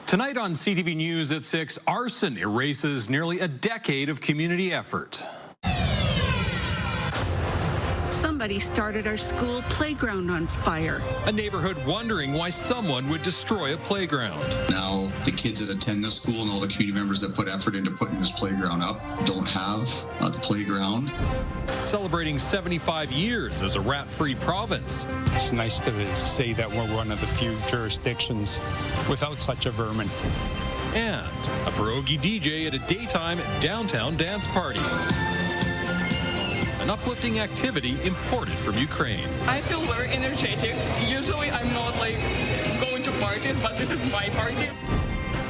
Tonight on CTV News at 6, arson erases nearly a decade of community effort. Somebody started our school playground on fire. A neighborhood wondering why someone would destroy a playground. Now, the kids that attend this school and all the community members that put effort into putting this playground up don't have the playground. Celebrating 75 years as a rat-free province. It's nice to say that we're one of the few jurisdictions without such a vermin. And a pierogi DJ at a daytime downtown dance party. An uplifting activity imported from Ukraine. I feel very energetic. Usually I'm not like going to parties, but this is my party.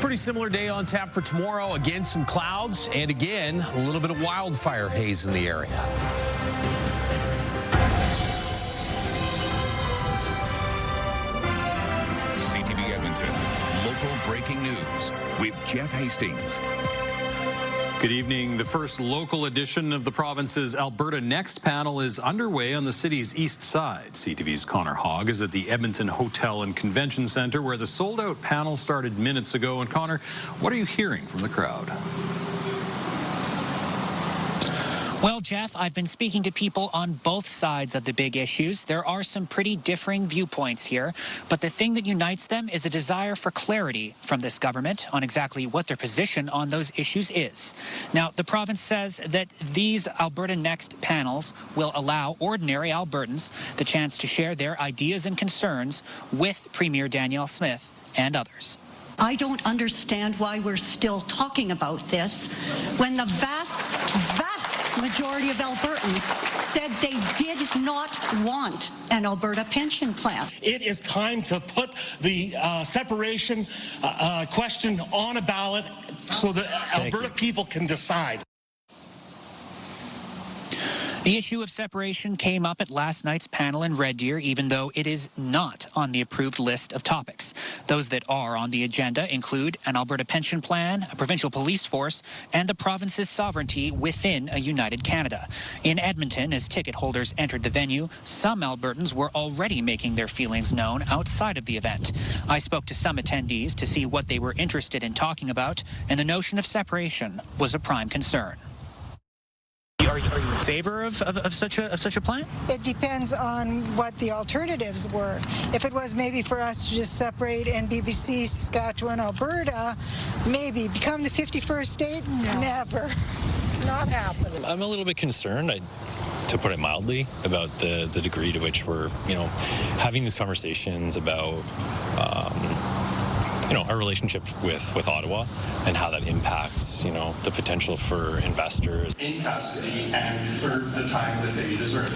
Pretty similar day on tap for tomorrow. Again, some clouds, and again, a little bit of wildfire haze in the area. CTV Edmonton, local breaking news with Jeff Hastings. Good evening. The first local edition of the province's Alberta Next panel is underway on the city's east side. CTV's Connor Hogg is at the Edmonton Hotel and Convention Centre, where the sold-out panel started minutes ago. And Connor, what are you hearing from the crowd? Well, Jeff, I've been speaking to people on both sides of the big issues. There are some pretty differing viewpoints here, but the thing that unites them is a desire for clarity from this government on exactly what their position on those issues is. Now, the province says that these Alberta Next panels will allow ordinary Albertans the chance to share their ideas and concerns with Premier Danielle Smith and others. I don't understand why we're still talking about this when the vast majority of Albertans said they did not want an Alberta pension plan. It is time to put the separation question on a ballot so that Alberta people can decide. The issue of separation came up at last night's panel in Red Deer, even though it is not on the approved list of topics. Those that are on the agenda include an Alberta pension plan, a provincial police force, and the province's sovereignty within a united Canada. In Edmonton, as ticket holders entered the venue, some Albertans were already making their feelings known outside of the event. I spoke to some attendees to see what they were interested in talking about, and the notion of separation was a prime concern. Are you in favor of such a plan? It depends on what the alternatives were. If it was maybe for us to just separate NBBC, Saskatchewan, Alberta, maybe become the 51st state, never. Not happening. I'm a little bit concerned, to put it mildly, about the degree to which we're, having these conversations about our relationship with Ottawa and how that impacts, the potential for investors. In custody and serve the time that they deserve.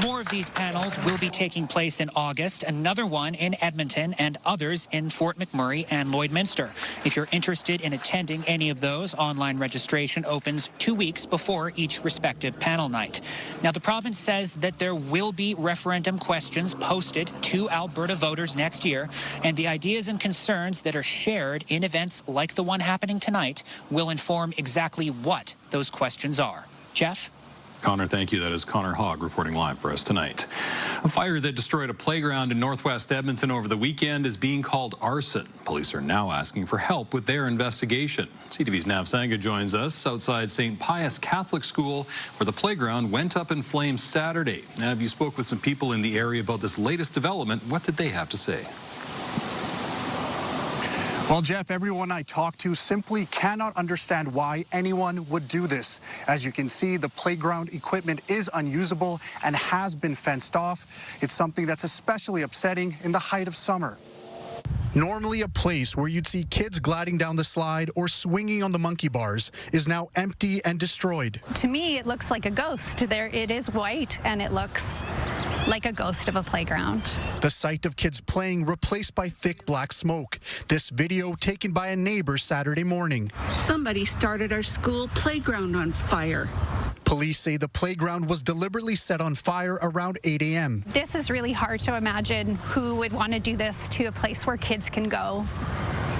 More of these panels will be taking place in August, another one in Edmonton, and others in Fort McMurray and Lloydminster. If you're interested in attending any of those, online registration opens 2 weeks before each respective panel night. Now, the province says that there will be referendum questions posted to Alberta voters next year, and the ideas and concerns that are shared in events like the one happening tonight will inform exactly what those questions are. Jeff? Connor, thank you. That is Connor Hogg reporting live for us tonight. A fire that destroyed a playground in northwest Edmonton over the weekend is being called arson. Police are now asking for help with their investigation. CTV's Nav Sanga joins us outside St. Pius Catholic School, where the playground went up in flames Saturday. Nav, you spoke with some people in the area about this latest development. What did they have to say? Well, Jeff, everyone I talked to simply cannot understand why anyone would do this. As you can see, the playground equipment is unusable and has been fenced off. It's something that's especially upsetting in the height of summer. Normally a place where you'd see kids gliding down the slide or swinging on the monkey bars is now empty and destroyed. To me, it looks like a ghost. It is white, and it looks like a ghost of a playground. The sight of kids playing replaced by thick black smoke. This video taken by a neighbor Saturday morning. Somebody started our school playground on fire. Police say the playground was deliberately set on fire around 8 a.m. This is really hard to imagine who would want to do this to a place where kids can go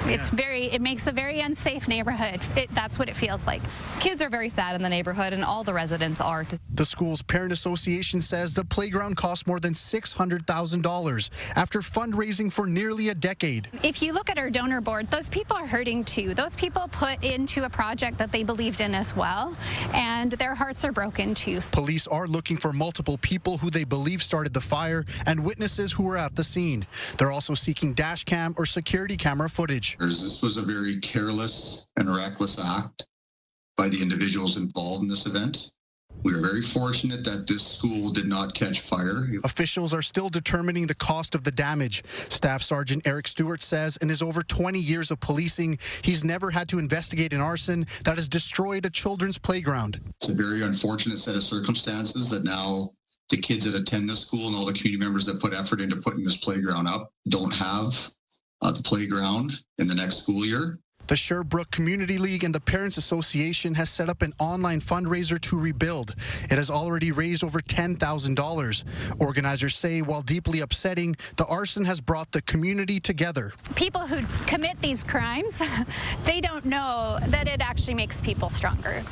It makes a very unsafe neighborhood. That's what it feels like. Kids are very sad in the neighborhood, and all the residents are. The school's parent association says the playground cost more than $600,000 after fundraising for nearly a decade. If you look at our donor board, those people are hurting too. Those people put into a project that they believed in as well, and their hearts are broken too. Police are looking for multiple people who they believe started the fire and witnesses who were at the scene. They're also seeking dash cam or security camera footage. This was a very careless and reckless act by the individuals involved in this event. We are very fortunate that this school did not catch fire. Officials are still determining the cost of the damage. Staff Sergeant Eric Stewart says in his over 20 years of policing, he's never had to investigate an arson that has destroyed a children's playground. It's a very unfortunate set of circumstances that now the kids that attend this school and all the community members that put effort into putting this playground up don't have the playground in the next school year. The Sherbrooke Community League and the Parents Association has set up an online fundraiser to rebuild. It has already raised over $10,000. Organizers say while deeply upsetting, the arson has brought the community together. People who commit these crimes, they don't know that it actually makes people stronger.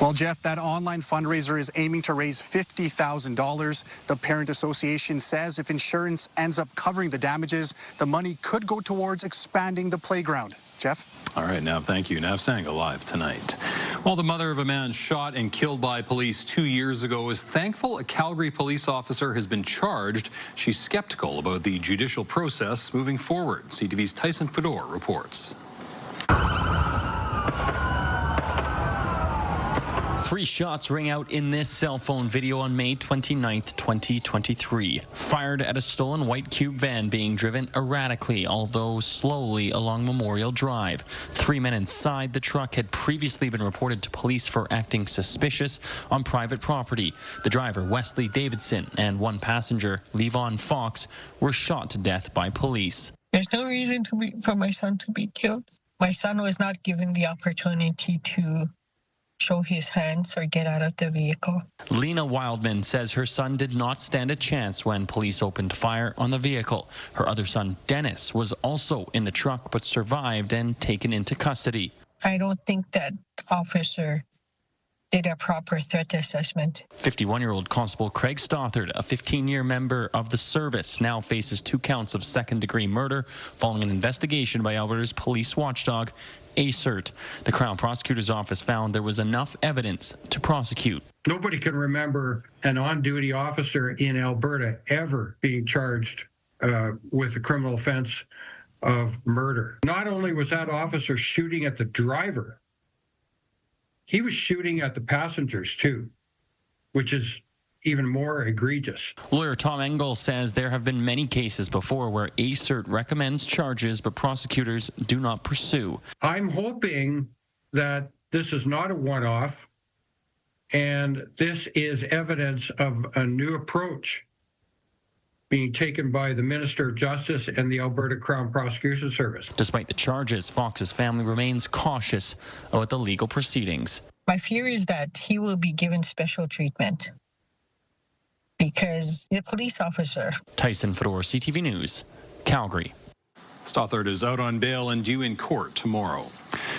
Well, Jeff, that online fundraiser is aiming to raise $50,000. The Parent Association says if insurance ends up covering the damages, the money could go towards expanding the playground. Jeff? All right, Nav, thank you. Nav Sanga live tonight. While the mother of a man shot and killed by police 2 years ago is thankful a Calgary police officer has been charged, she's skeptical about the judicial process moving forward. CTV's Tyson Fedor reports. 3 shots ring out in this cell phone video on May 29th, 2023. Fired at a stolen white cube van being driven erratically, although slowly, along Memorial Drive. 3 men inside the truck had previously been reported to police for acting suspicious on private property. The driver, Wesley Davidson, and 1 passenger, Levon Fox, were shot to death by police. There's no reason for my son to be killed. My son was not given the opportunity to show his hands or get out of the vehicle. Lena Wildman says her son did not stand a chance when police opened fire on the vehicle. Her other son, Dennis, was also in the truck but survived and taken into custody. I don't think that officer did a proper threat assessment. 51-year-old Constable Craig Stothard, a 15-year member of the service, now faces 2 counts of second-degree murder following an investigation by Alberta's police watchdog, ACERT. The Crown Prosecutor's Office found there was enough evidence to prosecute. Nobody can remember an on-duty officer in Alberta ever being charged with a criminal offense of murder. Not only was that officer shooting at the driver, he was shooting at the passengers too, which is even more egregious. Lawyer Tom Engel says there have been many cases before where ACERT recommends charges, but prosecutors do not pursue. I'm hoping that this is not a one-off, and this is evidence of a new approach being taken by the Minister of Justice and the Alberta Crown Prosecution Service. Despite the charges, Fox's family remains cautious about the legal proceedings. My fear is that he will be given special treatment because the police officer. Tyson Fedor, CTV News, Calgary. Stothard is out on bail and due in court tomorrow.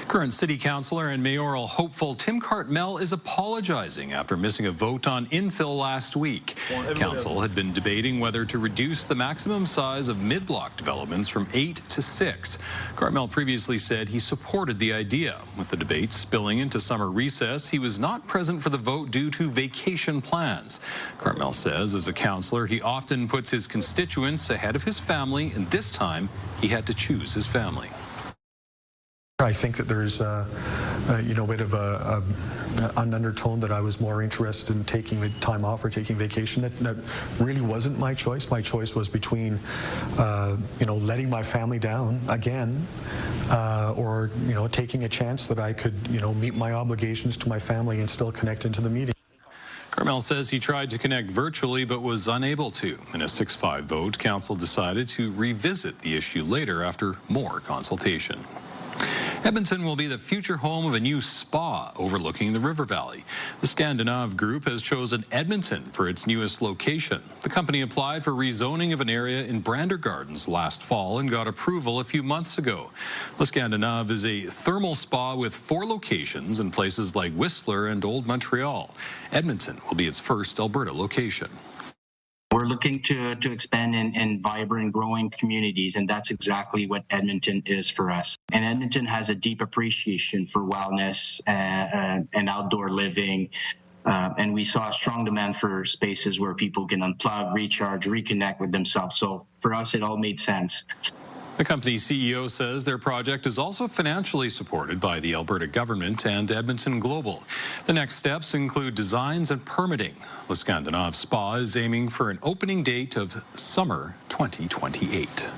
Current city councillor and mayoral hopeful Tim Cartmel is apologizing after missing a vote on infill last week. Council had been debating whether to reduce the maximum size of mid-block developments from 8 to 6. Cartmel previously said he supported the idea. With the debate spilling into summer recess, he was not present for the vote due to vacation plans. Cartmel says as a councillor, he often puts his constituents ahead of his family, and this time he had to choose his family. I think that there's a bit of an undertone that I was more interested in taking the time off or taking vacation. That really wasn't my choice. My choice was between, letting my family down again, or taking a chance that I could, meet my obligations to my family and still connect into the meeting. Cartmel says he tried to connect virtually but was unable to. In a 6-5 vote, council decided to revisit the issue later after more consultation. Edmonton will be the future home of a new spa overlooking the river valley. The Scandinave Group has chosen Edmonton for its newest location. The company applied for rezoning of an area in Brander Gardens last fall and got approval a few months ago. The Scandinave is a thermal spa with 4 locations in places like Whistler and Old Montreal. Edmonton will be its first Alberta location. We're looking to expand in vibrant, growing communities, and that's exactly what Edmonton is for us. And Edmonton has a deep appreciation for wellness and outdoor living, and we saw a strong demand for spaces where people can unplug, recharge, reconnect with themselves. So for us, it all made sense. The company's CEO says their project is also financially supported by the Alberta government and Edmonton Global. The next steps include designs and permitting. The Scandinave Spa is aiming for an opening date of summer 2028.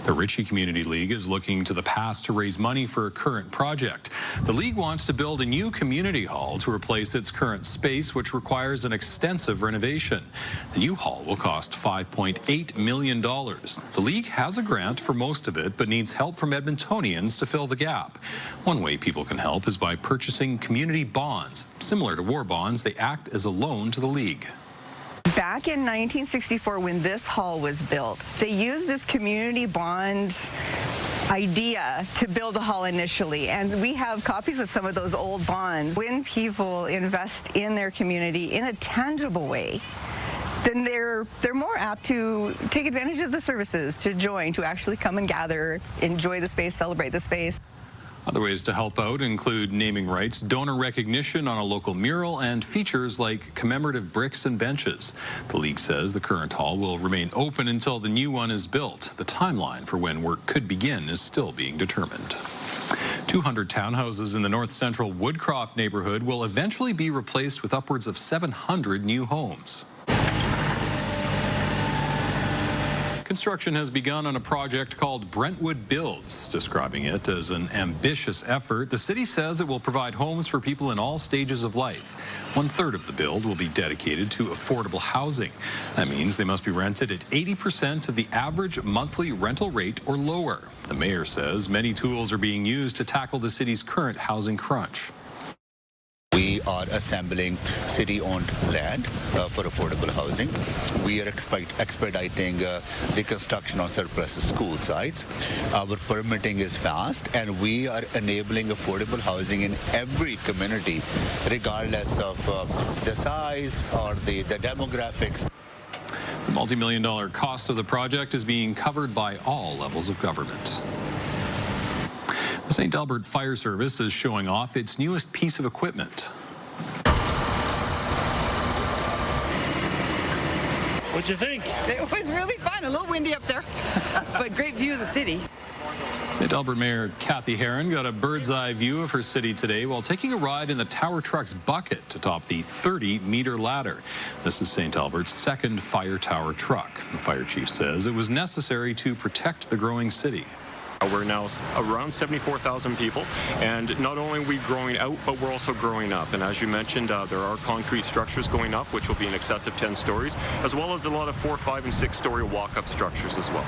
The Ritchie Community League is looking to the past to raise money for a current project. The league wants to build a new community hall to replace its current space, which requires an extensive renovation. The new hall will cost $5.8 million. The league has a grant for most of it, but needs help from Edmontonians to fill the gap. One way people can help is by purchasing community bonds. Similar to war bonds, they act as a loan to the league. Back in 1964, when this hall was built, they used this community bond idea to build a hall initially, and we have copies of some of those old bonds. When people invest in their community in a tangible way, then they're more apt to take advantage of the services, to join, to actually come and gather, enjoy the space, celebrate the space. Other ways to help out include naming rights, donor recognition on a local mural, and features like commemorative bricks and benches. The league says the current hall will remain open until the new one is built. The timeline for when work could begin is still being determined. 200 townhouses in the north central Woodcroft neighborhood will eventually be replaced with upwards of 700 new homes. Construction has begun on a project called Brentwood Builds, describing it as an ambitious effort. The city says it will provide homes for people in all stages of life. 1/3 of the build will be dedicated to affordable housing. That means they must be rented at 80% of the average monthly rental rate or lower. The mayor says many tools are being used to tackle the city's current housing crunch. We are assembling city-owned land for affordable housing. We are expediting the construction of surplus school sites. Our permitting is fast, and we are enabling affordable housing in every community, regardless of the size or the demographics. The multi-million-dollar cost of the project is being covered by all levels of government. The St. Albert Fire Service is showing off its newest piece of equipment. What'd you think? It was really fun. A little windy up there, but great view of the city. St. Albert Mayor Kathy Heron got a bird's-eye view of her city today while taking a ride in the Tower Truck's bucket to top the 30-meter ladder. This is St. Albert's second fire tower truck. The fire chief says it was necessary to protect the growing city. We're now around 74,000 people, and not only are we growing out, but we're also growing up. And as you mentioned, there are concrete structures going up, which will be in excess of 10 stories, as well as a lot of 4-, 5-, and 6-story walk-up structures as well.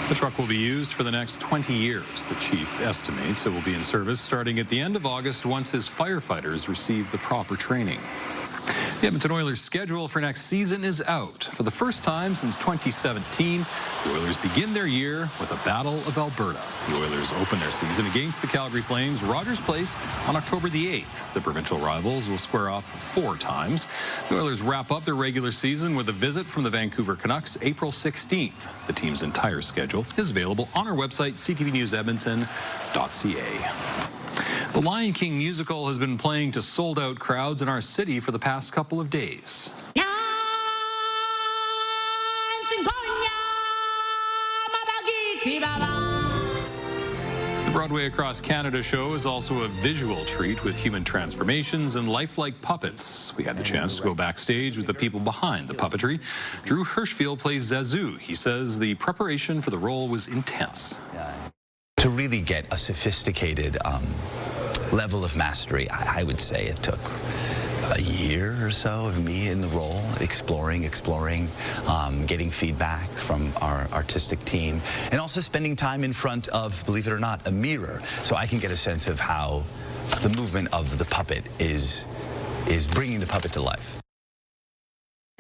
The truck will be used for the next 20 years. The chief estimates it will be in service starting at the end of August once his firefighters receive the proper training. The Edmonton Oilers' schedule for next season is out. For the first time since 2017, the Oilers begin their year with a Battle of Alberta. The Oilers open their season against the Calgary Flames, Rogers Place, on October the 8th. The provincial rivals will square off 4 times. The Oilers wrap up their regular season with a visit from the Vancouver Canucks April 16th. The team's entire schedule is available on our website, ctvnewsedmonton.ca. The Lion King musical has been playing to sold-out crowds in our city for the past couple of days. The Broadway Across Canada show is also a visual treat with human transformations and lifelike puppets. We had the chance to go backstage with the people behind the puppetry. Drew Hirschfield plays Zazu. He says the preparation for the role was intense. To really get a sophisticated level of mastery, I would say it took a year or so of me in the role, exploring, getting feedback from our artistic team, and also spending time in front of, believe it or not, a mirror, so I can get a sense of how the movement of the puppet is bringing the puppet to life.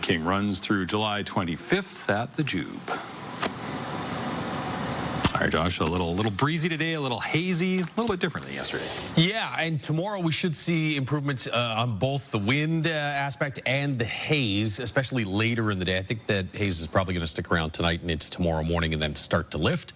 King runs through July 25th at the Jube. All right, Josh, a little breezy today, a little hazy, a little bit different than yesterday. Yeah, and tomorrow we should see improvements on both the wind aspect and the haze, especially later in the day. I think that haze is probably going to stick around tonight and into tomorrow morning and then start to lift.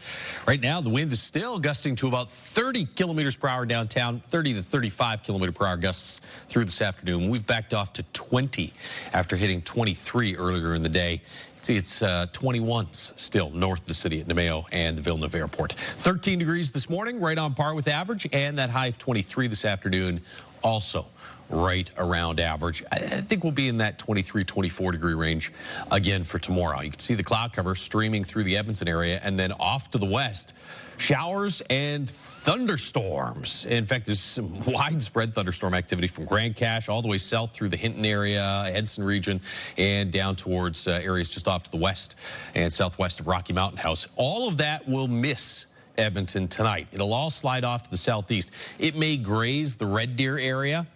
Right now, the wind is still gusting to about 30 kilometers per hour downtown, 30 to 35 kilometer per hour gusts through this afternoon. We've backed off to 20 after hitting 23 earlier in the day. See, it's 21s still north of the city at Nemeo and the Villeneuve Airport. 13 degrees this morning, right on par with average, and that high of 23 this afternoon, also right around average. I think we'll be in that 23, 24 degree range again for tomorrow. You can see the cloud cover streaming through the Edmonton area, and then off to the west, showers and thunderstorms. In fact, there's some widespread thunderstorm activity from Grand Cache all the way south through the Hinton area, Edson region, and down towards areas just off to the west and southwest of Rocky Mountain House. All of that will miss Edmonton tonight. It'll all slide off to the southeast. It may graze the Red Deer area.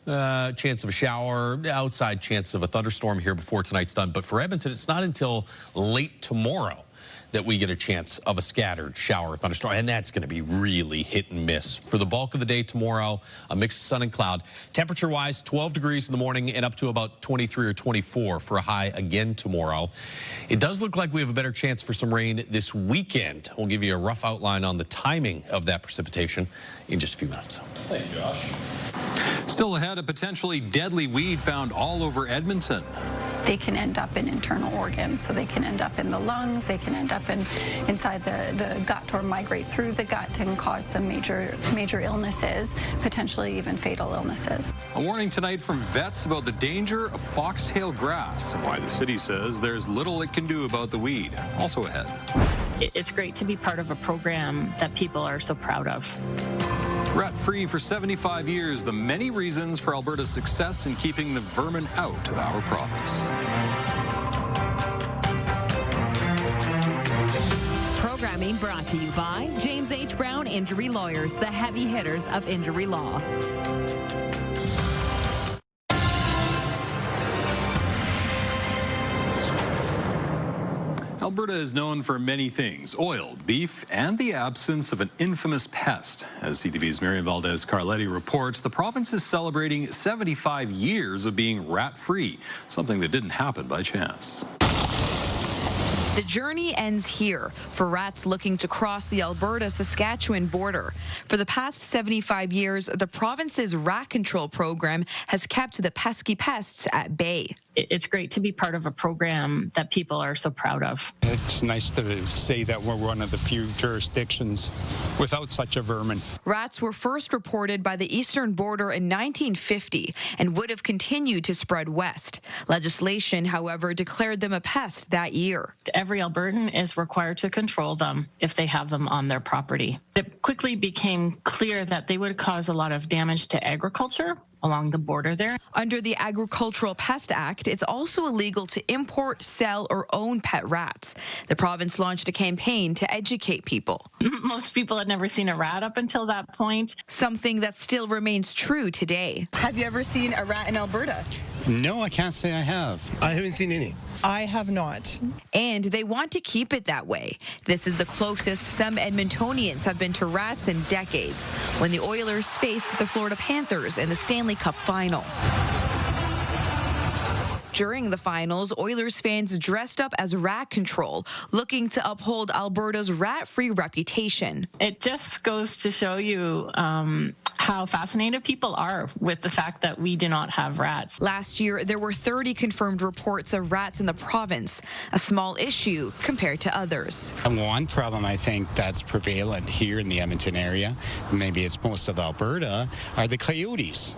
Chance of a shower, outside chance of a thunderstorm here before tonight's done. But for Edmonton, it's not until late tomorrow that we get a chance of a scattered shower or thunderstorm, and that's going to be really hit and miss. For the bulk of the day tomorrow, a mix of sun and cloud. Temperature-wise, 12 degrees in the morning and up to about 23 or 24 for a high again tomorrow. It does look like we have a better chance for some rain this weekend. We'll give you a rough outline on the timing of that precipitation in just a few minutes. Thank you, Josh. Still ahead, a potentially deadly weed found all over Edmonton. They can end up in internal organs, so they can end up in the lungs, they can end up inside the gut or migrate through the gut and cause some major illnesses, potentially even fatal illnesses. A warning tonight from vets about the danger of foxtail grass and why the city says there's little it can do about the weed. Also ahead. It's great to be part of a program that people are so proud of. Rat-free for 75 years, the many reasons for Alberta's success in keeping the vermin out of our province. Programming brought to you by James H. Brown Injury Lawyers, the heavy hitters of injury law. Alberta is known for many things: oil, beef, and the absence of an infamous pest. As CTV's Marian Valdez-Carletti reports, the province is celebrating 75 years of being rat-free, something that didn't happen by chance. The journey ends here for rats looking to cross the Alberta-Saskatchewan border. For the past 75 years, the province's rat control program has kept the pesky pests at bay. It's great to be part of a program that people are so proud of. It's nice to say that we're one of the few jurisdictions without such a vermin. Rats were first reported by the eastern border in 1950 and would have continued to spread west. Legislation, however, declared them a pest that year. Every Albertan is required to control them if they have them on their property. It quickly became clear that they would cause a lot of damage to agriculture along the border there. Under the Agricultural Pest Act, it's also illegal to import, sell, or own pet rats. The province launched a campaign to educate people. Most people had never seen a rat up until that point. Something that still remains true today. Have you ever seen a rat in Alberta? No, I can't say I have. I haven't seen any. I have not. And they want to keep it that way. This is the closest some Edmontonians have been to rats in decades, when the Oilers faced the Florida Panthers in the Stanley Cup final. During the finals, Oilers fans dressed up as rat control, looking to uphold Alberta's rat-free reputation. It just goes to show you how fascinated people are with the fact that we do not have rats. Last year, there were 30 confirmed reports of rats in the province, a small issue compared to others. One problem I think that's prevalent here in the Edmonton area, maybe it's most of Alberta, are the coyotes.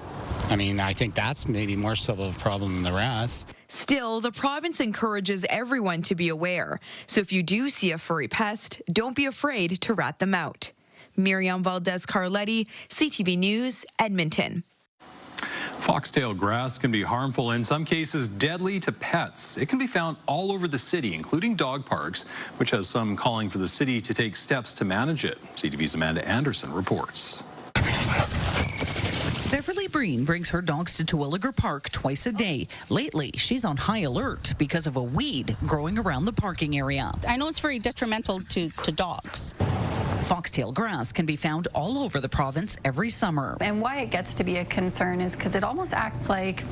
I mean, I think that's maybe more so of a problem than the rats. Still, the province encourages everyone to be aware. So if you do see a furry pest, don't be afraid to rat them out. Miriam Valdez-Carletti, CTV News, Edmonton. Foxtail grass can be harmful, in some cases deadly to pets. It can be found all over the city, including dog parks, which has some calling for the city to take steps to manage it. CTV's Amanda Anderson reports. Beverly Breen brings her dogs to Terwilliger Park twice a day. Lately, she's on high alert because of a weed growing around the parking area. I know it's very detrimental to dogs. Foxtail grass can be found all over the province every summer. And why it gets to be a concern is because it almost acts like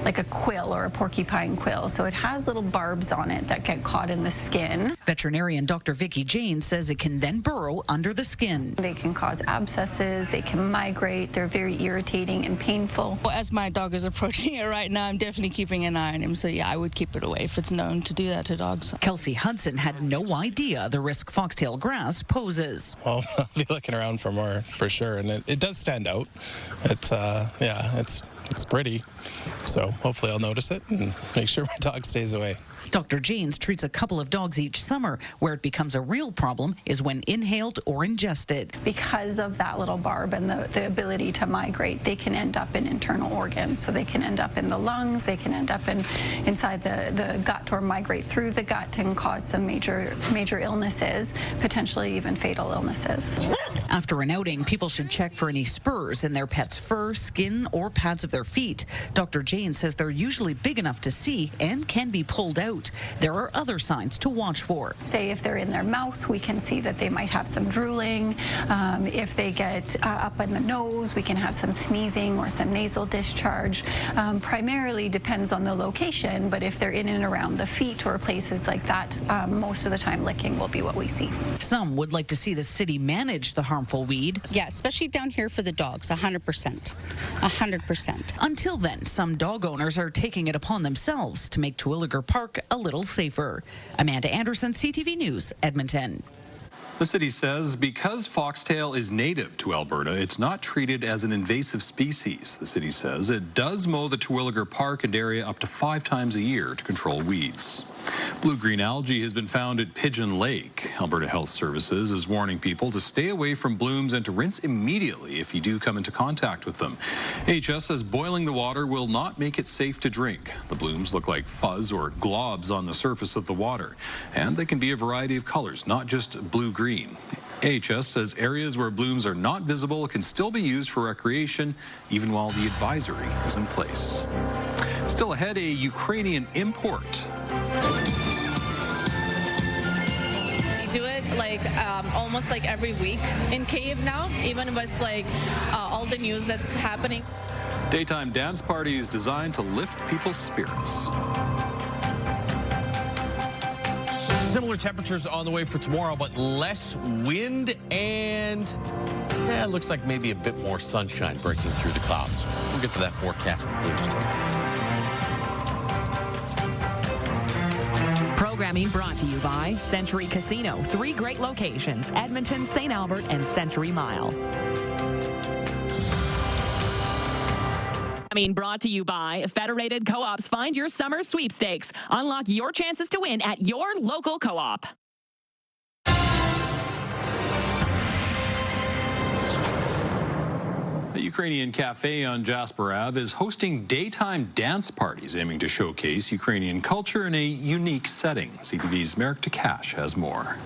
a quill or a porcupine quill. So it has little barbs on it that get caught in the skin. Veterinarian Dr. Vicki Jane says it can then burrow under the skin. They can cause abscesses, they can migrate, they're very irritating and painful. Well, as my dog is approaching it right now, I'm definitely keeping an eye on him. So yeah, I would keep it away if it's known to do that to dogs. Kelsey Hudson had no idea the risk foxtail grass poses. Well, I'll be looking around for more, for sure, and it does stand out. It's pretty, so hopefully I'll notice it and make sure my dog stays away. Dr. Janes treats a couple of dogs each summer. Where it becomes a real problem is when inhaled or ingested. Because of that little barb and the ability to migrate, they can end up in internal organs. So they can end up in the lungs, they can end up inside the gut or migrate through the gut and cause some major illnesses, potentially even fatal illnesses. After an outing, people should check for any spurs in their pet's fur, skin, or pads of their feet. Dr. Jane says they're usually big enough to see and can be pulled out. There are other signs to watch for. Say if they're in their mouth, we can see that they might have some drooling. If they get up in the nose, we can have some sneezing or some nasal discharge. Primarily depends on the location, but if they're in and around the feet or places like that, most of the time licking will be what we see. Some would like to see the city manage the harmful weed. Yeah, especially down here for the dogs, 100%. 100%. Until then, some dog owners are taking it upon themselves to make Terwilliger Park a little safer. Amanda Anderson, CTV News, Edmonton. The city says because foxtail is native to Alberta, it's not treated as an invasive species. The city says it does mow the Terwilliger Park and area up to 5 times a year to control weeds. Blue-green algae has been found at Pigeon Lake. Alberta Health Services is warning people to stay away from blooms and to rinse immediately if you do come into contact with them. HS says boiling the water will not make it safe to drink. The blooms look like fuzz or globs on the surface of the water, and they can be a variety of colors, not just blue-green. AHS says areas where blooms are not visible can still be used for recreation, even while the advisory is in place. Still ahead, a Ukrainian import. We do it almost like every week in Kyiv now, even with all the news that's happening. Daytime dance parties designed to lift people's spirits. Similar temperatures on the way for tomorrow, but less wind and it looks like maybe a bit more sunshine breaking through the clouds. We'll get to that forecast in just a few minutes. Programming brought to you by Century Casino. 3 great locations: Edmonton, St. Albert, and Century Mile. Brought to you by Federated Co-ops. Find your summer sweepstakes. Unlock your chances to win at your local co-op. A Ukrainian cafe on Jasper Ave is hosting daytime dance parties aiming to showcase Ukrainian culture in a unique setting. CTV's Merrick Takash has more.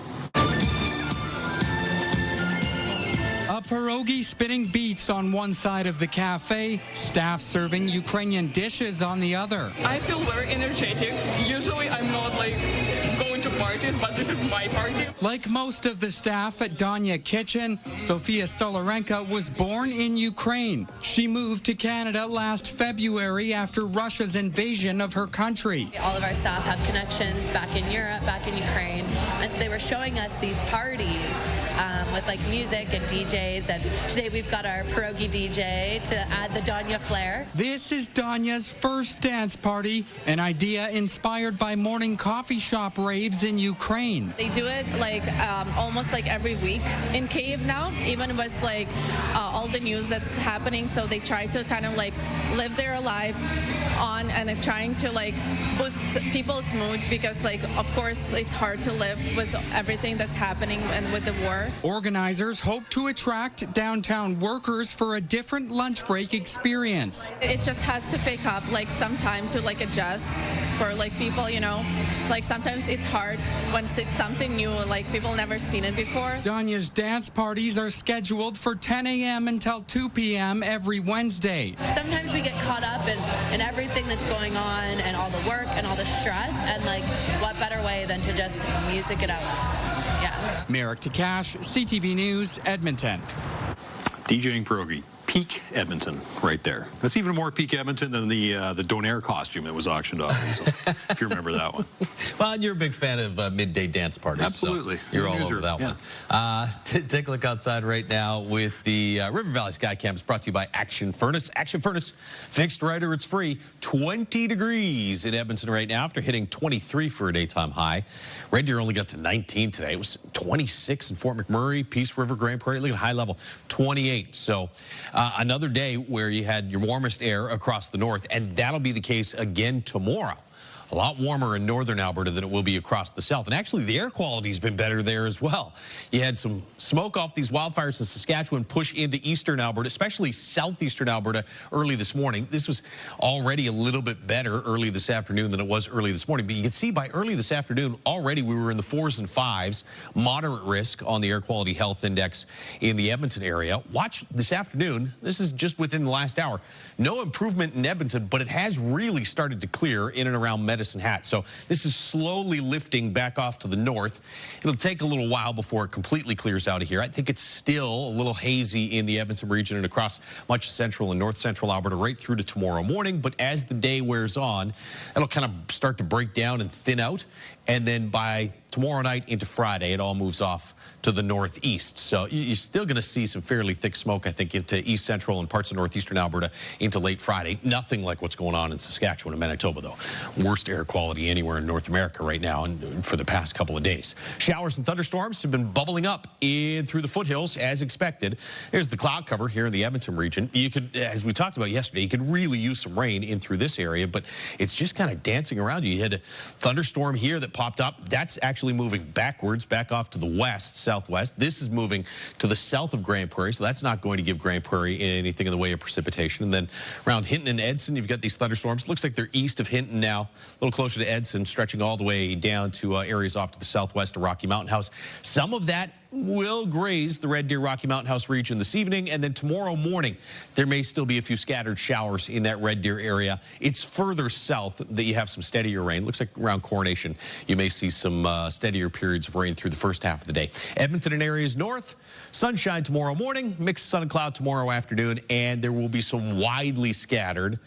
A pierogi spinning beats on one side of the cafe, staff serving Ukrainian dishes on the other. I feel very energetic. Usually I'm not going to parties, but this is my party. Like most of the staff at Danya Kitchen, Sofia Stolarenka was born in Ukraine. She moved to Canada last February after Russia's invasion of her country. All of our staff have connections back in Europe, back in Ukraine, and so they were showing us these parties with music and DJs, and today we've got our pierogi DJ to add the Danya flair. This is Danya's first dance party, an idea inspired by morning coffee shop raves in Ukraine. They do it almost every week in Kyiv now, even with all the news that's happening. So they try to kind of live their life on and trying to boost people's mood because of course it's hard to live with everything that's happening and with the war. before. Organizers hope to attract downtown workers for a different lunch break experience. It just has to pick up like some time to like adjust for like people, you know, like sometimes it's hard when it's something new, like people never seen it before. Danya's dance parties are scheduled for 10 a.m. until 2 p.m. every Wednesday. Sometimes we get caught up in everything that's going on and all the work and all the stress, and like what better way than to just music it out. Yeah. Merrick Takash, CTV News, Edmonton. DJing pierogi. Peak Edmonton, right there. That's even more peak Edmonton than the Donaire costume that was auctioned off recently, if you remember that one. Well, and you're a big fan of midday dance parties. Absolutely. So you're all over that one. Take a look outside right now with the River Valley Skycam. It's brought to you by Action Furnace. Action Furnace, fixed right or it's free. 20 degrees in Edmonton right now after hitting 23 for a daytime high. Red Deer only got to 19 today. It was 26 in Fort McMurray, Peace River, Grand Prairie. Look at high level, 28. So another day where you had your warmest air across the north, and that'll be the case again tomorrow. A lot warmer in northern Alberta than it will be across the south. And actually, the air quality has been better there as well. You had some smoke off these wildfires in Saskatchewan push into eastern Alberta, especially southeastern Alberta early this morning. This was already a little bit better early this afternoon than it was early this morning. But you can see by early this afternoon, already we were in the 4s and 5s, moderate risk on the air quality health index in the Edmonton area. Watch this afternoon. This is just within the last hour. No improvement in Edmonton, but it has really started to clear in and around Medicine Hat. So this is slowly lifting back off to the north. It'll take a little while before it completely clears out of here. I think it's still a little hazy in the Edmonton region and across much of central and north central Alberta right through to tomorrow morning. But as the day wears on, it'll kind of start to break down and thin out. And then by tomorrow night into Friday, it all moves off to the northeast. So you're still going to see some fairly thick smoke, I think, into east central and parts of northeastern Alberta into late Friday. Nothing like what's going on in Saskatchewan and Manitoba, though. Worst air quality anywhere in North America right now and for the past couple of days. Showers and thunderstorms have been bubbling up in through the foothills as expected. Here's the cloud cover here in the Edmonton region. You could, as we talked about yesterday, you could really use some rain in through this area, but it's just kind of dancing around you. You had a thunderstorm here that popped up. That's actually moving backwards, back off to the west, southwest. This is moving to the south of Grand Prairie, so that's not going to give Grand Prairie anything in the way of precipitation. And then around Hinton and Edson, you've got these thunderstorms. Looks like they're east of Hinton now, a little closer to Edson, stretching all the way down to areas off to the southwest of Rocky Mountain House. Some of that will graze the Red Deer Rocky Mountain House region this evening, and then tomorrow morning there may still be a few scattered showers in that Red Deer area. It's further south that you have some steadier rain. Looks like around Coronation you may see some steadier periods of rain through the first half of the day. Edmonton and areas north, sunshine tomorrow morning, mixed sun and cloud tomorrow afternoon, and there will be some widely scattered,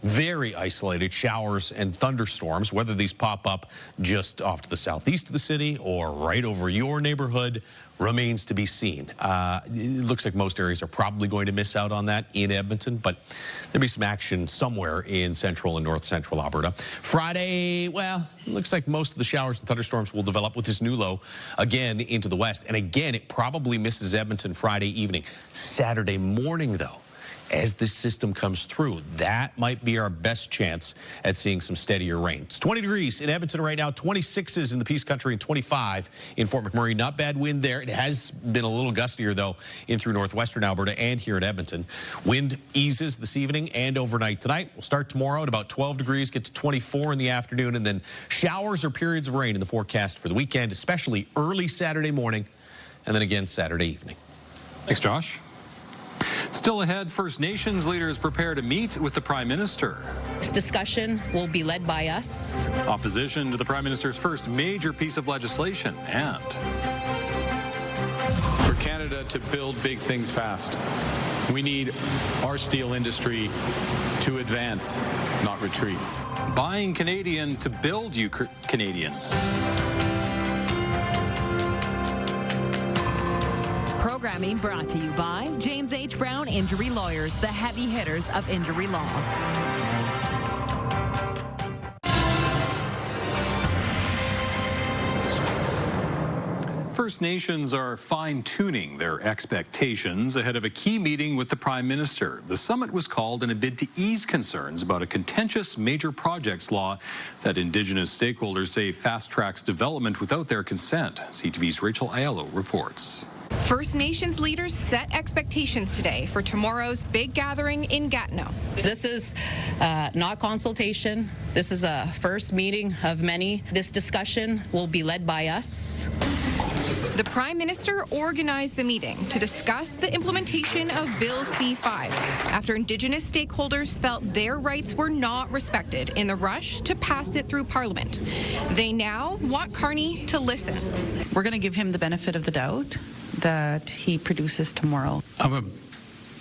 very isolated showers and thunderstorms. Whether these pop up just off to the southeast of the city or right over your neighborhood remains to be seen. It looks like most areas are probably going to miss out on that in Edmonton, but there'll be some action somewhere in central and north central Alberta. Friday, well, it looks like most of the showers and thunderstorms will develop with this new low again into the west. And again, it probably misses Edmonton Friday evening. Saturday morning, though, as this system comes through, that might be our best chance at seeing some steadier rain. It's 20 degrees in Edmonton right now, 26s in the Peace Country, and 25 in Fort McMurray. Not bad wind there. It has been a little gustier, though, in through northwestern Alberta and here in Edmonton. Wind eases this evening and overnight tonight. We'll start tomorrow at about 12 degrees, get to 24 in the afternoon, and then showers or periods of rain in the forecast for the weekend, especially early Saturday morning and then again Saturday evening. Thanks, Josh. Still ahead, First Nations leaders prepare to meet with the Prime Minister. This discussion will be led by us. Opposition to the Prime Minister's first major piece of legislation, and for Canada to build big things fast, we need our steel industry to advance, not retreat. Buying Canadian to build you Canadian. Programming brought to you by James H. Brown Injury Lawyers, the heavy hitters of injury law. First Nations are fine-tuning their expectations ahead of a key meeting with the Prime Minister. The summit was called in a bid to ease concerns about a contentious major projects law that Indigenous stakeholders say fast-tracks development without their consent. CTV's Rachel Aiello reports. First Nations leaders set expectations today for tomorrow's big gathering in Gatineau. This is not consultation. This is a first meeting of many. This discussion will be led by us. The Prime Minister organized the meeting to discuss the implementation of Bill C-5 after Indigenous stakeholders felt their rights were not respected in the rush to pass it through Parliament. They now want Carney to listen. We're going to give him the benefit of the doubt that he produces tomorrow. I'm a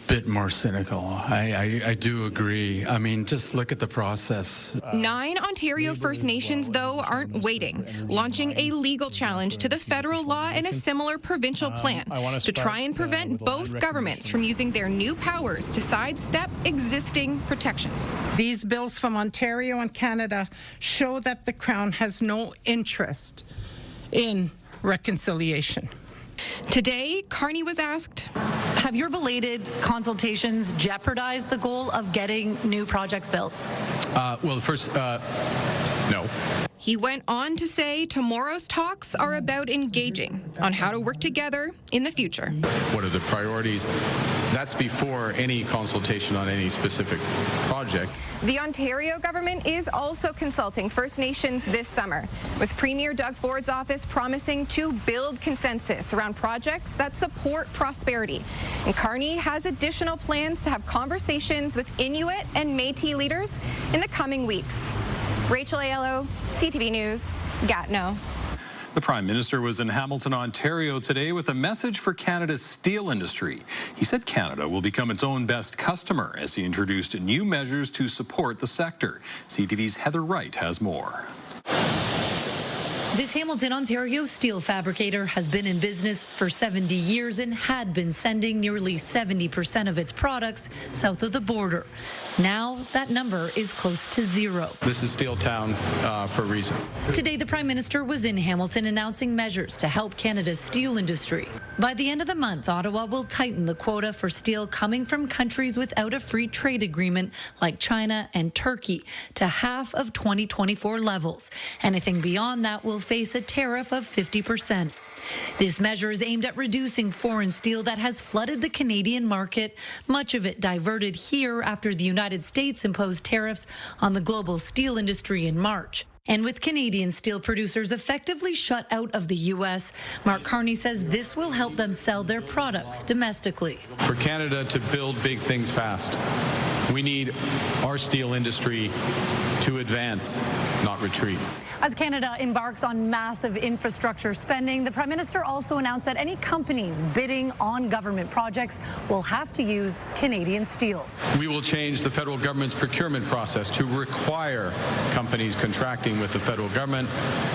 bit more cynical. I do agree. I mean, just look at the process. 9 Ontario First Nations, though, aren't waiting, launching a legal challenge to the federal law and a similar provincial plan to try and prevent both governments from using their new powers to sidestep existing protections. These bills from Ontario and Canada show that the Crown has no interest in reconciliation. Today, Carney was asked, have your belated consultations jeopardized the goal of getting new projects built? Well, first, no. He went on to say tomorrow's talks are about engaging on how to work together in the future. What are the priorities? That's before any consultation on any specific project. The Ontario government is also consulting First Nations this summer, with Premier Doug Ford's office promising to build consensus around projects that support prosperity. And Carney has additional plans to have conversations with Inuit and Métis leaders in the coming weeks. Rachel Aiello, CTV News, Gatineau. The Prime Minister was in Hamilton, Ontario today with a message for Canada's steel industry. He said Canada will become its own best customer as he introduced new measures to support the sector. CTV's Heather Wright has more. This Hamilton, Ontario steel fabricator has been in business for 70 years and had been sending nearly 70% of its products south of the border. Now that number is close to zero. This is Steel Town for a reason. Today, the Prime Minister was in Hamilton announcing measures to help Canada's steel industry. By the end of the month, Ottawa will tighten the quota for steel coming from countries without a free trade agreement like China and Turkey to half of 2024 levels. Anything beyond that will face a tariff of 50%. This measure is aimed at reducing foreign steel that has flooded the Canadian market, much of it diverted here after the United States imposed tariffs on the global steel industry in March. And with Canadian steel producers effectively shut out of the U.S., Mark Carney says this will help them sell their products domestically. For Canada to build big things fast, we need our steel industry to advance, not retreat. As Canada embarks on massive infrastructure spending, the Prime Minister also announced that any companies bidding on government projects will have to use Canadian steel. We will change the federal government's procurement process to require companies contracting with the federal government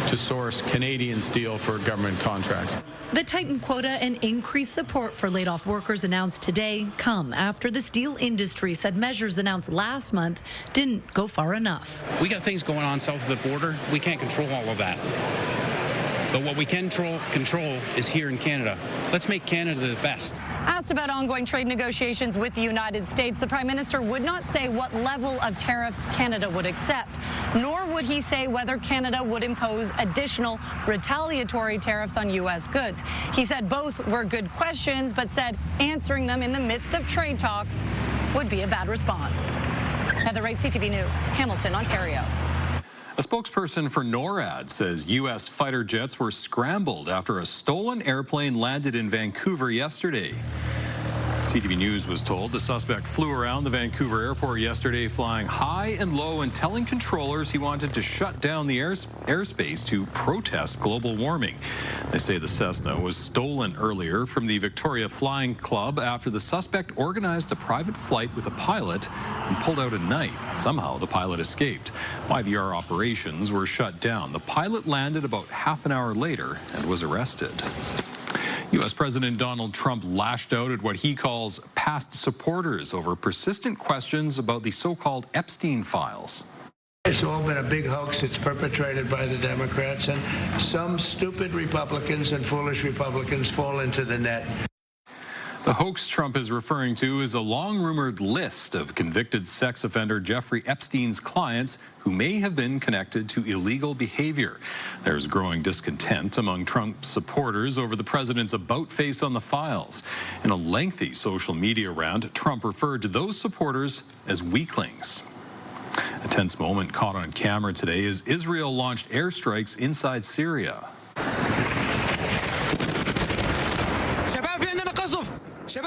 to source Canadian steel for government contracts. The tightened quota and increased support for laid-off workers announced today come after the steel industry said measures announced last month didn't go far enough. We got things going on south of the border. We can't control all of that. But what we can control is here in Canada. Let's make Canada the best. Asked about ongoing trade negotiations with the United States, the Prime Minister would not say what level of tariffs Canada would accept, nor would he say whether Canada would impose additional retaliatory tariffs on U.S. goods. He said both were good questions, but said answering them in the midst of trade talks would be a bad response. Heather Wright, CTV News, Hamilton, Ontario. A spokesperson for NORAD says U.S. fighter jets were scrambled after a stolen airplane landed in Vancouver yesterday. CTV News was told the suspect flew around the Vancouver airport yesterday flying high and low and telling controllers he wanted to shut down the airspace to protest global warming. They say the Cessna was stolen earlier from the Victoria Flying Club after the suspect organized a private flight with a pilot and pulled out a knife. Somehow the pilot escaped. YVR operations were shut down. The pilot landed about half an hour later and was arrested. U.S. President Donald Trump lashed out at what he calls past supporters over persistent questions about the so-called Epstein files. It's all been a big hoax. It's perpetrated by the Democrats, and some stupid Republicans and foolish Republicans fall into the net. The hoax Trump is referring to is a long-rumored list of convicted sex offender Jeffrey Epstein's clients who may have been connected to illegal behavior. There's growing discontent among Trump supporters over the president's about-face on the files. In a lengthy social media rant, Trump referred to those supporters as weaklings. A tense moment caught on camera today as Israel launched airstrikes inside Syria. A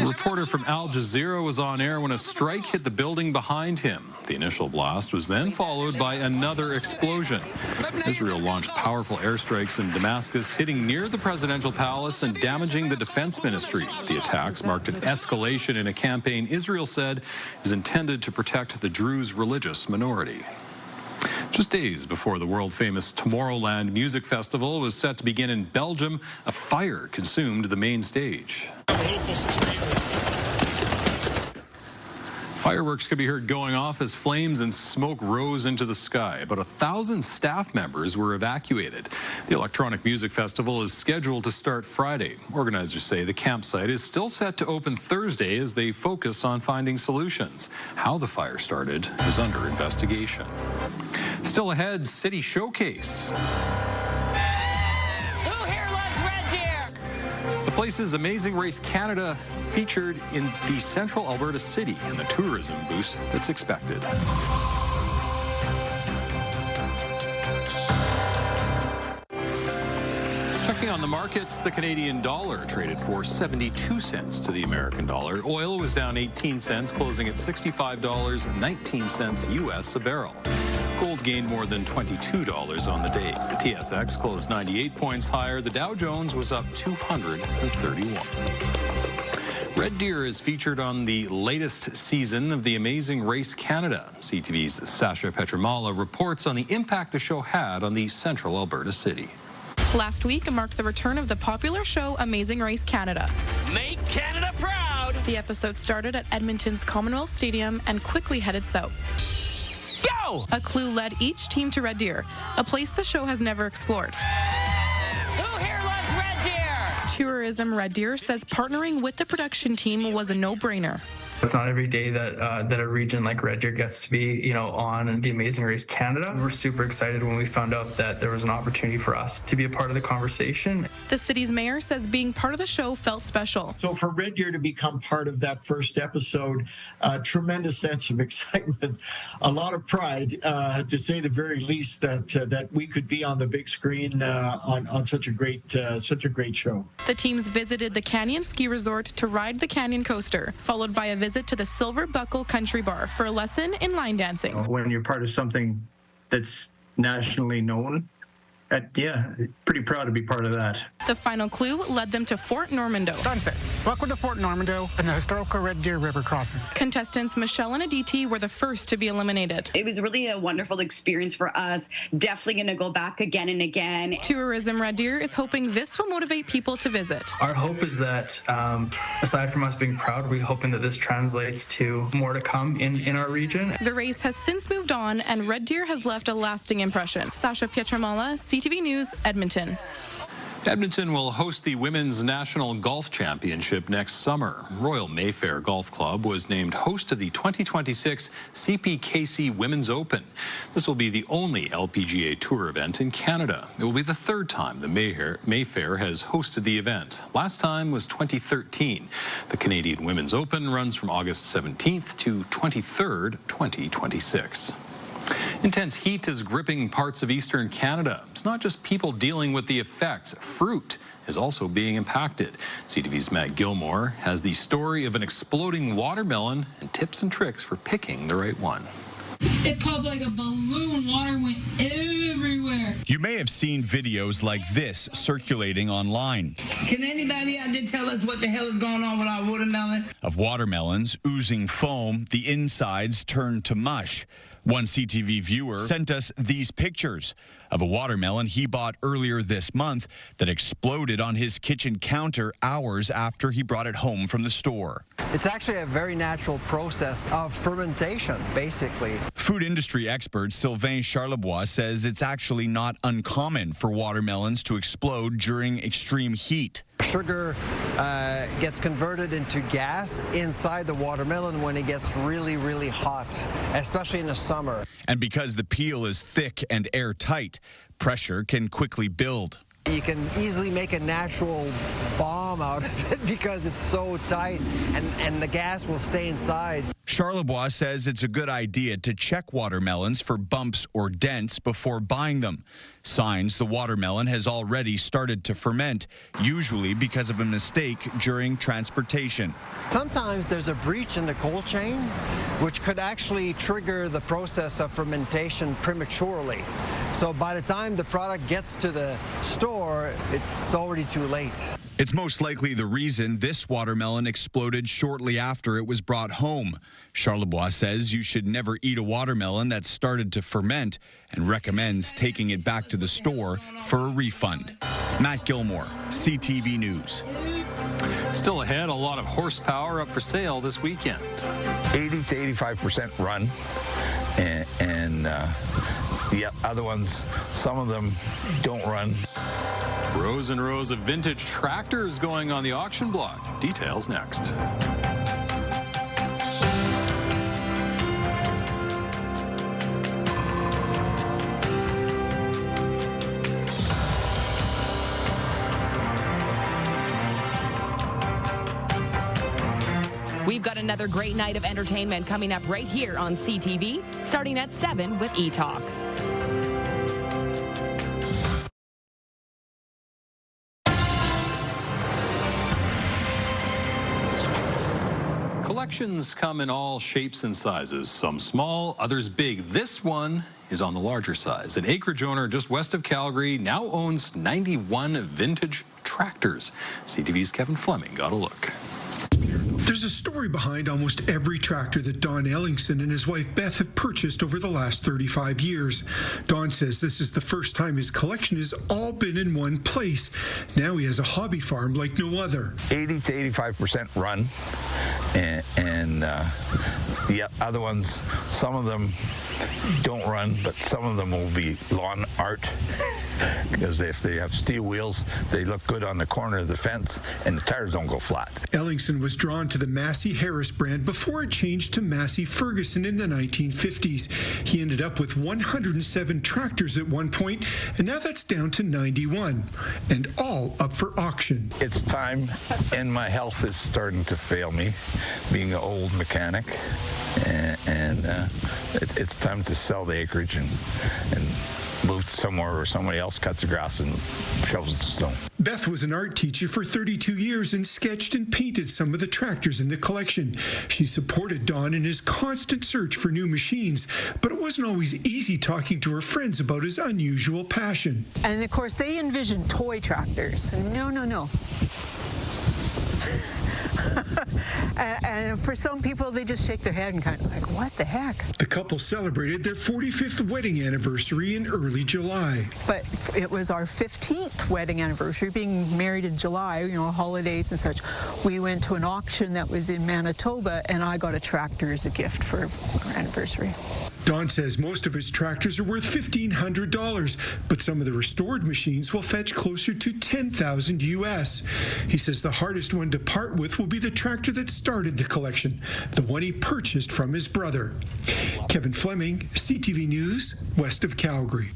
reporter from Al Jazeera was on air when a strike hit the building behind him. The initial blast was then followed by another explosion. Israel launched powerful airstrikes in Damascus, hitting near the presidential palace and damaging the defense ministry. The attacks marked an escalation in a campaign Israel said is intended to protect the Druze religious minority. Just days before the world-famous Tomorrowland Music Festival was set to begin in Belgium, a fire consumed the main stage. Fireworks could be heard going off as flames and smoke rose into the sky. About 1,000 staff members were evacuated. The Electronic Music Festival is scheduled to start Friday. Organizers say the campsite is still set to open Thursday as they focus on finding solutions. How the fire started is under investigation. Still ahead, City Showcase. Who here loves Red Deer? The place's Amazing Race Canada featured in the central Alberta city and the tourism boost that's expected. Checking on the markets, the Canadian dollar traded for 72 cents to the American dollar. Oil was down 18 cents, closing at $65.19 U.S. a barrel. Gold gained more than $22 on the day. The TSX closed 98 points higher. The Dow Jones was up 231. Red Deer is featured on the latest season of The Amazing Race Canada. CTV's Sasha Petramala reports on the impact the show had on the central Alberta city. Last week marked the return of the popular show Amazing Race Canada. Make Canada proud! The episode started at Edmonton's Commonwealth Stadium and quickly headed south. Go! A clue led each team to Red Deer, a place the show has never explored. Who here loves Red Deer? Tourism Red Deer says partnering with the production team was a no-brainer. It's not every day that a region like Red Deer gets to be, on The Amazing Race Canada. We're super excited when we found out that there was an opportunity for us to be a part of the conversation. The city's mayor says being part of the show felt special. So for Red Deer to become part of that first episode, a tremendous sense of excitement, a lot of pride, to say the very least, that we could be on the big screen on such a great show. The teams visited the Canyon Ski Resort to ride the Canyon Coaster, followed by a visit to the Silver Buckle Country Bar for a lesson in line dancing. When you're part of something that's nationally known, pretty proud to be part of that. The final clue led them to Fort Normandeau. Sunset. Welcome to Fort Normandeau and the historical Red Deer River crossing. Contestants Michelle and Aditi were the first to be eliminated. It was really a wonderful experience for us. Definitely going to go back again and again. Tourism Red Deer is hoping this will motivate people to visit. Our hope is that, aside from us being proud, we're hoping that this translates to more to come in our region. The race has since moved on, and Red Deer has left a lasting impression. Sasha Petramala, CTV News, Edmonton. Edmonton will host the Women's National Golf Championship next summer. Royal Mayfair Golf Club was named host of the 2026 CPKC Women's Open. This will be the only LPGA Tour event in Canada. It will be the third time the Mayfair has hosted the event. Last time was 2013. The Canadian Women's Open runs from August 17th to 23rd, 2026. Intense heat is gripping parts of eastern Canada. It's not just people dealing with the effects. Fruit is also being impacted. CTV's Matt Gilmore has the story of an exploding watermelon and tips and tricks for picking the right one. It popped like a balloon. Water went everywhere. You may have seen videos like this circulating online. Can anybody out there tell us what the hell is going on with our watermelon? Of watermelons oozing foam, the insides turned to mush. One CTV viewer sent us these pictures of a watermelon he bought earlier this month that exploded on his kitchen counter hours after he brought it home from the store. It's actually a very natural process of fermentation, basically. Food industry expert Sylvain Charlebois says it's actually not uncommon for watermelons to explode during extreme heat. Sugar gets converted into gas inside the watermelon when it gets really, really hot, especially in the summer. And because the peel is thick and airtight, pressure can quickly build. You can easily make a natural bomb out of it because it's so tight and the gas will stay inside. Charlebois says it's a good idea to check watermelons for bumps or dents before buying them. Signs the watermelon has already started to ferment, usually because of a mistake during transportation. Sometimes there's a breach in the cold chain, which could actually trigger the process of fermentation prematurely. So by the time the product gets to the store, it's already too late. It's most likely the reason this watermelon exploded shortly after it was brought home. Charlebois says you should never eat a watermelon that's started to ferment and recommends taking it back to the store for a refund. Matt Gilmore, CTV News. Still ahead, a lot of horsepower up for sale this weekend. 80 to 85% run, and the other ones, some of them don't run. Rows and rows of vintage tractors going on the auction block. Details next. We've got another great night of entertainment coming up right here on CTV, starting at 7 with E-Talk. Collections come in all shapes and sizes, some small, others big. This one is on the larger size. An acreage owner just west of Calgary now owns 91 vintage tractors. CTV's Kevin Fleming got a look. There's a story behind almost every tractor that Don Ellingson and his wife Beth have purchased over the last 35 years. Don says this is the first time his collection has all been in one place. Now he has a hobby farm like no other. 80 to 85% run, and the other ones, some of them don't run, but some of them will be lawn art because if they have steel wheels, they look good on the corner of the fence and the tires don't go flat. Ellingson was drawn to the Massey Harris brand before it changed to Massey Ferguson in the 1950s. He ended up with 107 tractors at one point, and now that's down to 91, and all up for auction. It's time, and my health is starting to fail me, being an old mechanic, and it's time to sell the acreage and move somewhere where somebody else cuts the grass and shovels the snow. Beth was an art teacher for 32 years and sketched and painted some of the tractors in the collection. She supported Don in his constant search for new machines, but it wasn't always easy talking to her friends about his unusual passion. And of course, they envisioned toy tractors. No. And for some people, they just shake their head and kind of like, what the heck? The couple celebrated their 45th wedding anniversary in early July. But it was our 15th wedding anniversary, being married in July, you know, holidays and such. We went to an auction that was in Manitoba, and I got a tractor as a gift for our anniversary. Don says most of his tractors are worth $1,500, but some of the restored machines will fetch closer to $10,000 US. He says the hardest one to part with will be the tractor that started the collection, the one he purchased from his brother. Kevin Fleming, CTV News, west of Calgary.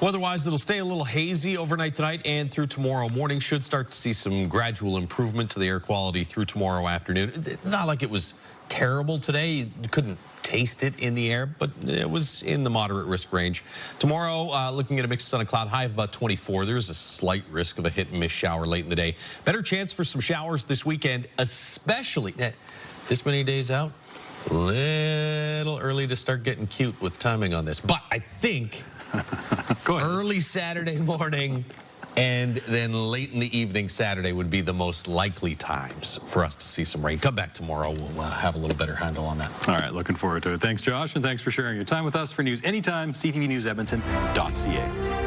Weather-wise, it'll stay a little hazy overnight tonight and through tomorrow morning. Should start to see some gradual improvement to the air quality through tomorrow afternoon. It's not like it was terrible today. You couldn't taste it in the air, but it was in the moderate risk range. Tomorrow, looking at a mix of sun and cloud, high of about 24. There is a slight risk of a hit and miss shower late in the day. Better chance for some showers this weekend, especially this many days out. It's a little early to start getting cute with timing on this, but I think early Saturday morning and then late in the evening Saturday would be the most likely times for us to see some rain. Come back tomorrow. We'll have a little better handle on that. All right, looking forward to it. Thanks, Josh, and thanks for sharing your time with us. For news anytime, ctvnewsedmonton.ca.